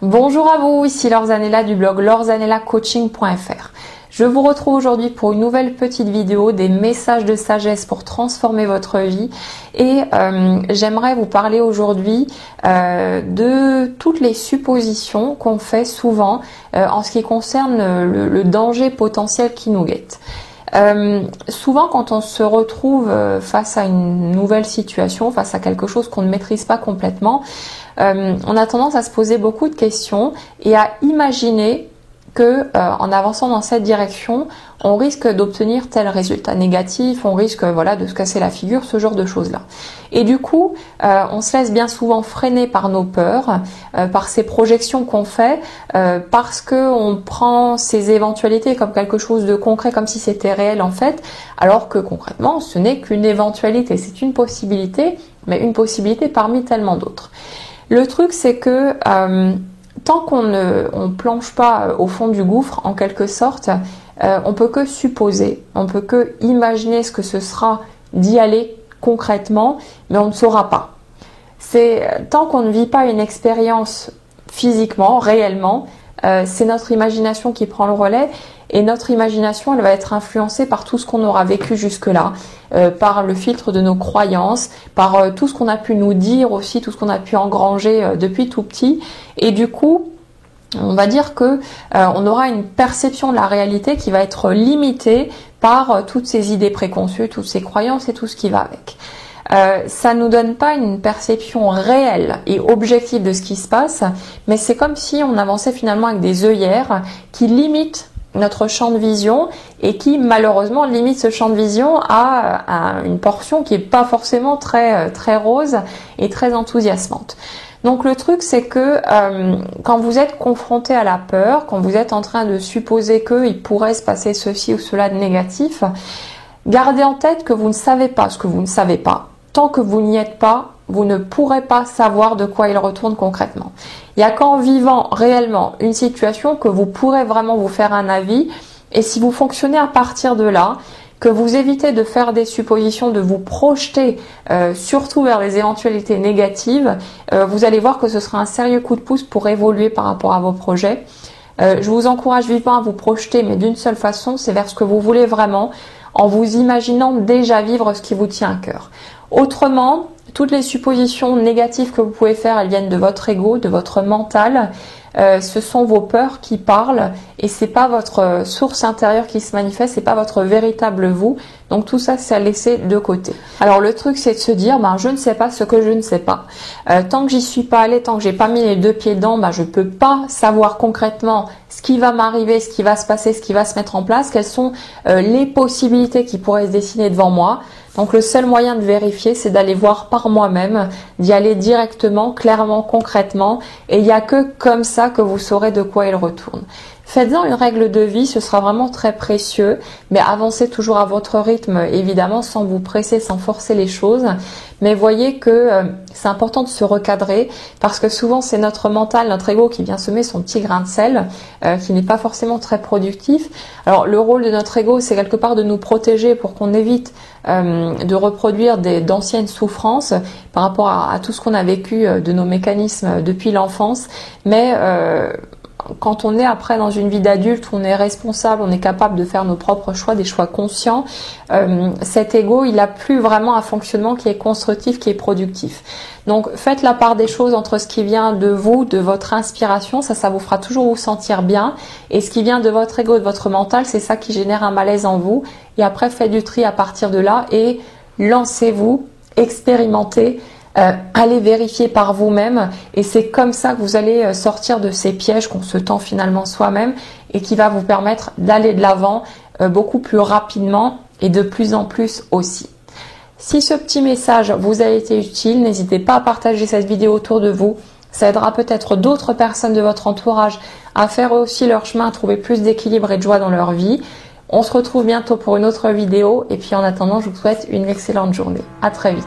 Bonjour à vous, ici Lorzanella du blog lorzanellacoaching.fr. Je vous retrouve aujourd'hui pour une nouvelle petite vidéo des messages de sagesse pour transformer votre vie et j'aimerais vous parler aujourd'hui de toutes les suppositions qu'on fait souvent en ce qui concerne le danger potentiel qui nous guette. Souvent quand on se retrouve face à une nouvelle situation, face à quelque chose qu'on ne maîtrise pas complètement, on a tendance à se poser beaucoup de questions et à imaginer que en avançant dans cette direction, on risque d'obtenir tel résultat négatif, on risque de se casser la figure, ce genre de choses-là. Et du coup, on se laisse bien souvent freiner par nos peurs, par ces projections qu'on fait, parce qu'on prend ces éventualités comme quelque chose de concret, comme si c'était réel en fait, alors que concrètement, ce n'est qu'une éventualité, c'est une possibilité, mais une possibilité parmi tellement d'autres. Le truc, c'est que tant qu'on ne planche pas au fond du gouffre, en quelque sorte, on peut que supposer, on peut que imaginer ce que ce sera d'y aller concrètement, mais on ne saura pas. C'est tant qu'on ne vit pas une expérience physiquement, réellement, c'est notre imagination qui prend le relais. Et notre imagination, elle va être influencée par tout ce qu'on aura vécu jusque-là, par le filtre de nos croyances, par tout ce qu'on a pu nous dire aussi, tout ce qu'on a pu engranger depuis tout petit. Et du coup, on va dire que on aura une perception de la réalité qui va être limitée par toutes ces idées préconçues, toutes ces croyances et tout ce qui va avec. Ça nous donne pas une perception réelle et objective de ce qui se passe, mais c'est comme si on avançait finalement avec des œillères qui limitent notre champ de vision et qui malheureusement limite ce champ de vision à une portion qui est pas forcément très rose et très enthousiasmante. Donc le truc, c'est que quand vous êtes confronté à la peur, quand vous êtes en train de supposer qu'il pourrait se passer ceci ou cela de négatif, gardez en tête que vous ne savez pas ce que vous ne savez pas. Tant que vous n'y êtes pas, vous ne pourrez pas savoir de quoi il retourne concrètement. Il n'y a qu'en vivant réellement une situation que vous pourrez vraiment vous faire un avis. Et si vous fonctionnez à partir de là, que vous évitez de faire des suppositions, de vous projeter surtout vers les éventualités négatives, vous allez voir que ce sera un sérieux coup de pouce pour évoluer par rapport à vos projets. Je vous encourage vivement à vous projeter, mais d'une seule façon, c'est vers ce que vous voulez vraiment, en vous imaginant déjà vivre ce qui vous tient à cœur. Autrement, toutes les suppositions négatives que vous pouvez faire, elles viennent de votre ego, de votre mental. Ce sont vos peurs qui parlent et c'est pas votre source intérieure qui se manifeste, c'est pas votre véritable vous. Donc tout ça, c'est à laisser de côté. Alors le truc, c'est de se dire, je ne sais pas ce que je ne sais pas. Tant que j'y suis pas allée, tant que j'ai pas mis les deux pieds dedans, je peux pas savoir concrètement ce qui va m'arriver, ce qui va se passer, ce qui va se mettre en place, quelles sont les possibilités qui pourraient se dessiner devant moi. Donc le seul moyen de vérifier, c'est d'aller voir par moi-même, d'y aller directement, clairement, concrètement. Et il n'y a que comme ça que vous saurez de quoi il retourne. Faites-en une règle de vie, ce sera vraiment très précieux, mais avancez toujours à votre rythme, évidemment, sans vous presser, sans forcer les choses. Mais voyez que c'est important de se recadrer, parce que souvent c'est notre mental, notre ego qui vient semer son petit grain de sel, qui n'est pas forcément très productif. Alors le rôle de notre ego, c'est quelque part de nous protéger pour qu'on évite de reproduire d'anciennes souffrances par rapport à tout ce qu'on a vécu de nos mécanismes depuis l'enfance. Mais quand on est après dans une vie d'adulte, on est responsable, on est capable de faire nos propres choix, des choix conscients, cet ego, il n'a plus vraiment un fonctionnement qui est constructif, qui est productif. Donc faites la part des choses entre ce qui vient de vous, de votre inspiration, ça vous fera toujours vous sentir bien, et ce qui vient de votre ego, de votre mental, c'est ça qui génère un malaise en vous. Et après, faites du tri à partir de là et lancez-vous, expérimentez, allez vérifier par vous-même, et c'est comme ça que vous allez sortir de ces pièges qu'on se tend finalement soi-même et qui va vous permettre d'aller de l'avant beaucoup plus rapidement et de plus en plus aussi. Si ce petit message vous a été utile, n'hésitez pas à partager cette vidéo autour de vous. Ça aidera peut-être d'autres personnes de votre entourage à faire aussi leur chemin, à trouver plus d'équilibre et de joie dans leur vie. On se retrouve bientôt pour une autre vidéo et puis en attendant, je vous souhaite une excellente journée. À très vite.